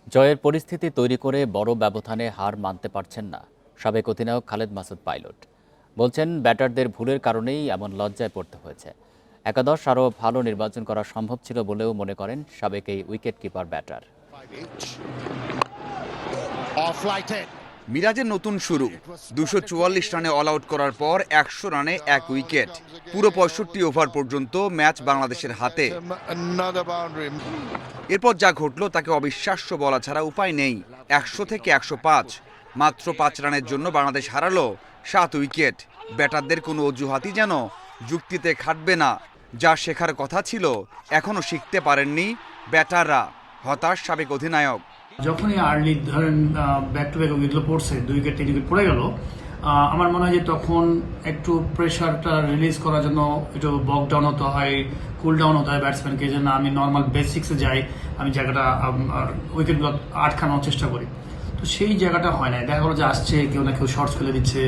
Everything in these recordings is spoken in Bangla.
জয়ের পরিস্থিতি তৈরি করে বড় ব্যবধানে হার মানতে পারছেন না সাবেক অধিনায়ক খালেদ মাসুদ পাইলট। বলছেন ব্যাটারদের ভুলের কারণেই এমন লজ্জায় পড়তে হয়েছে। একাদশ আরও ভালো নির্বাচন করা সম্ভব ছিল বলেও মনে করেন সাবেক এই উইকেট কিপার ব্যাটার। মিরাজের নতুন শুরু ২৪৪ রানে অল আউট করার পর ১০০ রানে ১ উইকেট। পুরো ৬৫ ওভার পর্যন্ত ম্যাচ বাংলাদেশের হাতে। এরপর যা ঘটল তাকে অবিশ্বাস্য বলা ছাড়া উপায় নেই। ১০০ থেকে ১০৫, মাত্র ৫ রানের জন্য বাংলাদেশ হারালো ৭ উইকেট। ব্যাটারদের কোনো অজুহাতই যেন যুক্তিতে খাটবে না। যা শেখার কথা ছিল এখনও শিখতে পারেননি ব্যাটাররা। হতাশ সাবেক অধিনায়ক। যখনই আর্লি ধরেন ব্যাক টু ব্যাক উইকেটগুলো পড়ছে, 2 উইকেট 3 উইকেট পড়ে গেল, আমার মনে হয় যে তখন একটু প্রেশারটা রিলিজ করার জন্য একটু বক ডাউন হতে হয়, কুল ডাউন হতে হয় ব্যাটসম্যানকে, যে না আমি নর্মাল বেসিক্সে যাই, আমি জায়গাটা উইকেটগুলো আটকানোর চেষ্টা করি। তো সেই জায়গাটা হয় না, দেখা গেলো যে আসছে কেউ না কেউ শর্টস ফেলে দিচ্ছে,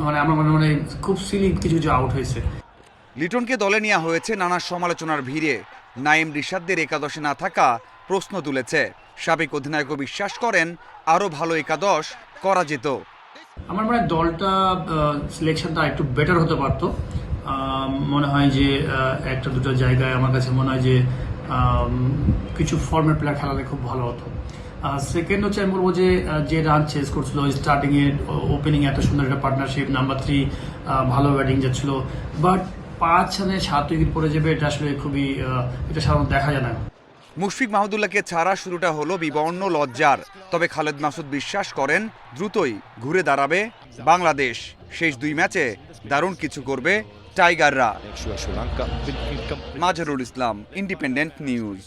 মানে আমার মনে মানে খুব সিলি কিছু কিছু আউট হয়েছে। লিটনকে দলে নেওয়া হয়েছে নানা সমালোচনার ভিড়ে। নাইম রিশাদদের একাদশে না থাকা প্রশ্ন তুলেছে। সাবেক অধিনায়কও বিশ্বাস করেন আরও ভালো একাদশ করা যেত। আমার মনে হয় দলটা সিলেকশনটা একটু বেটার হতে পারতো। মনে হয় যে একটা দুটো জায়গায় আমার কাছে মনে হয় যে কিছু ফর্মের প্লেয়ার খেলালে খুব ভালো হতো। সেকেন্ড হচ্ছে আমি বলবো যে রান চেস করছিল স্টার্টিংয়ে, ওপেনিং এত সুন্দর একটা পার্টনারশিপ, নাম্বার 3 ভালো ব্যাটিং যাচ্ছিল, বাট 5 রানে 7 উইকেট পড়ে যাবে, এটা আসলে খুবই এটা সাধারণত দেখা যায় না। মুশফিক মাহমুদুল্লাহকে ছাড়া শুরুটা হলো বিবর্ণ লজ্জার। তবে খালেদ মাসুদ বিশ্বাস করেন দ্রুতই ঘুরে দাঁড়াবে বাংলাদেশ। শেষ 2 ম্যাচে দারুণ কিছু করবে টাইগাররা। Mazharul Islam, independent news.